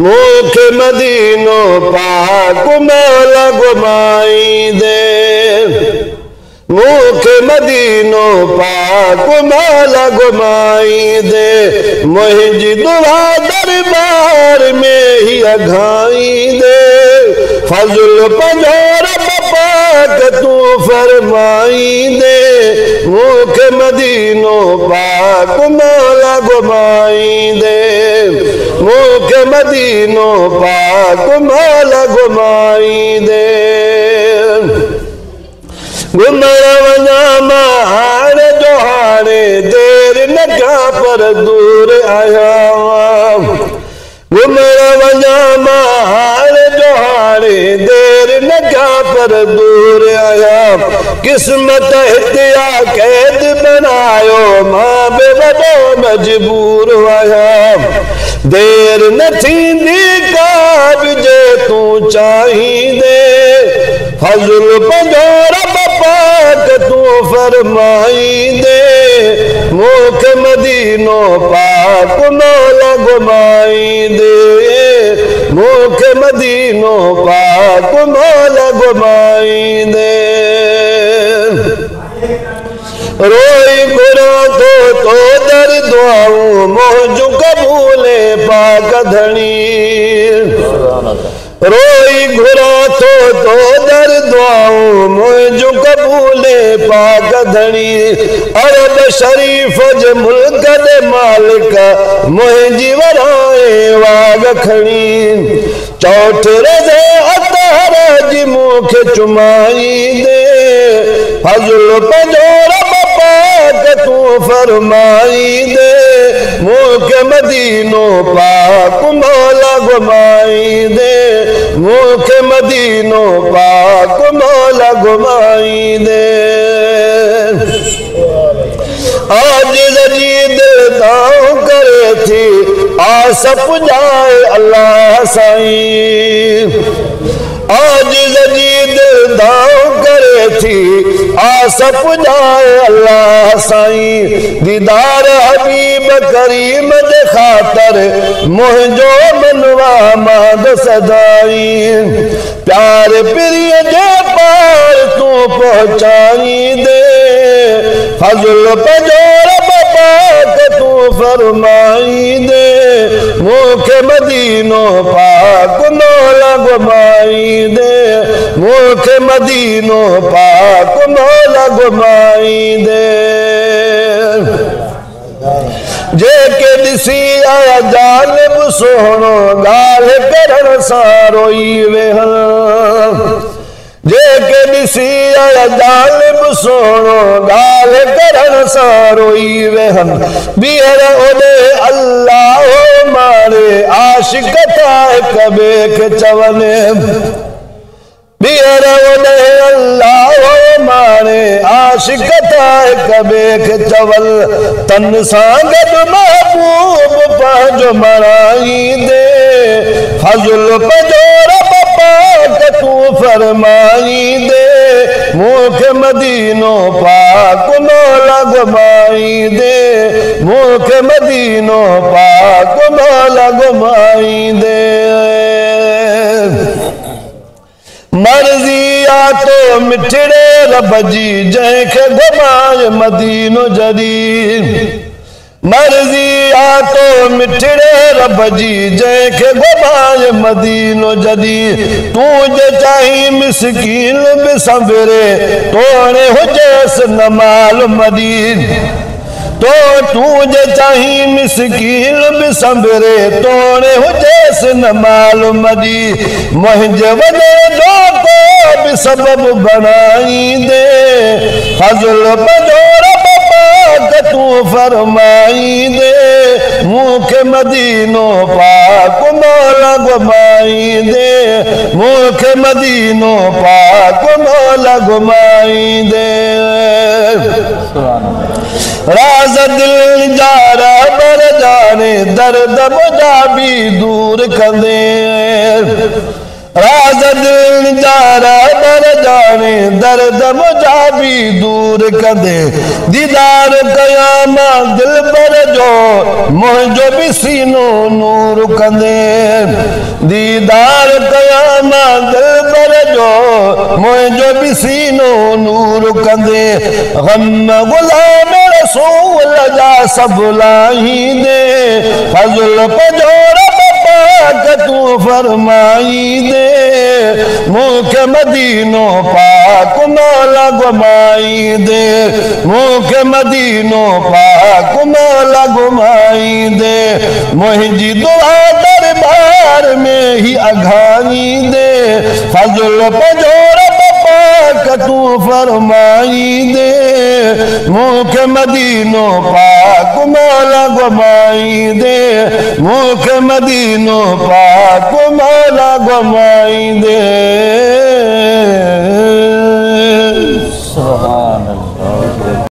मूंखे मदीनो पाक मौला घुमाईंदे मूंखे मदीनो पाक मौला घुमाईंदे मुंहिंजी दुआ दरबार में ही अघाईंदे फज़ल पंहिंजो रब पाक तूं फरमाईंदे मूंखे मदीनो पाक मौला घुमाईंदे मूंखे मदीनो पाक मौला घुमाईंदे घुमण वञा मां हाणे जो हाणे देर न कयां पर दूर आहियां घुमण वञा मां हाणे जो हाणे देर न कयां पर दूर आहियां किस्मत हिते कैद बनायो मां बि वॾो मजबूर आहियां देर न थींदी का बि जे तूं चाहींदे फज़ल पंहिंजो रब पाक तूं फरमाईंदे मूंखे मदीनो पाक मौला घुमाईंदे मूंखे मदीनो पाक मौला घुमाईंदे रोई घुरां तो दर दुआऊं मुंहिंजूं क़बूले पाक धणी रोई घुरां तो दर दुआऊं मुंहिंजूं क़बूले पाक धणी अरब शरीफ़ जे मुल्क दे मालिक मुंहिंजी वराए वाग खणी चौथ रज़े अतहर जी मूंखे चुमाईंदे फज़ल पंहिंजो रब पाक तूं फरमाईंदे मूंखे मदीनो पाक मौला घुमाईंदे मूंखे मदीनो पाक मौला घुमाईंदे आज जी दिल दाऊं करे थी आस पुॼाए अल्लाह साईं आज जी दिल दाऊं करे थी आस पुॼाए अल्लाह साईं दीदार हबीब करीम जे ख़ातिर मुंहिंजो मनवा मांद सदाई प्यार प्रिय जे पार तूं पहुचाईंदे फज़ल पंहिंजो रब पाक तूं फरमाईंदे मूंखे मदीनो पाक मौला घुमाईंदे मूंखे मदीनो पाक मौला घुमाईंदे जेके ॾिसी आया ज़ालिम सोहणो ॻाल्हि करण सां रोई वेहन जेके ॾिसी आया ज़ालिम सोहणो ॻाल्हि करण सां रोई वेहन ॿीहर ओॾे अल्लाह मारे आशिक था हिक ॿिए खे चवनि ॿीहर ओॾे अल्लाह मारे आशिक था हिक ॿिए खे चवनि तन सां गॾु महबूब पंहिंजो मराईंदे फज़ल पंहिंजो रब पाक तूं फरमाईंदे मूंखे मदीनो पाक मौला घुमाईंदे मूंखे मदीनो पाक मौला घुमाईंदे मर्ज़ी आ तो मिठड़े रब जी जंहिंखे घुमाए मदीनो जॾहिं मर्ज़ी आ तो मिठड़े रब जी जंहिंखे घुमाए मदीनो जॾहिं तूं जे चाहीं मिसकीन बि संभरे तोड़े हुजेसि न माल मदी तो तूं जे चाहीं मिसकीन बि संभरे तोड़े हुजेसि न माल मदी मुंहिंजे वॾे ॾोको बि सबबु बणाईंदे फज़ल पंहिंजो रब पाक तूं फरमाईंदे मूंखे मदीनो पाक मौला घुमाईंदे मूंखे मदीनो पाक मौला घुमाईंदे राज़ दिल जा रहबर जाने दर्द मुंहिंजा बि दूर कंदे राज़ दिल जा रहबर जाने जाने दर्द मुझा भी दूर कंदे दीदार कयामा दिल पर जो मुझो भी सीनो नूर कंदे दीदार कयामा दिल पर जो मुझो भी सीनो नूर कंदे गम गुलाम रसूल जा सब लाही दे फजल पजोर पाक तू फरमाई दे मुख मदीनो पाक मौला घुमाई दे मुख मदीनो पाक मौला घुमाई दे मुझी दुआ दरबार में ही अघानी दे फजल पजोर पाक तू फरमाई दे मुख मदीनो पाक मौला घुमाई दे मुख मदीनो पाक मौला घुमाई दे।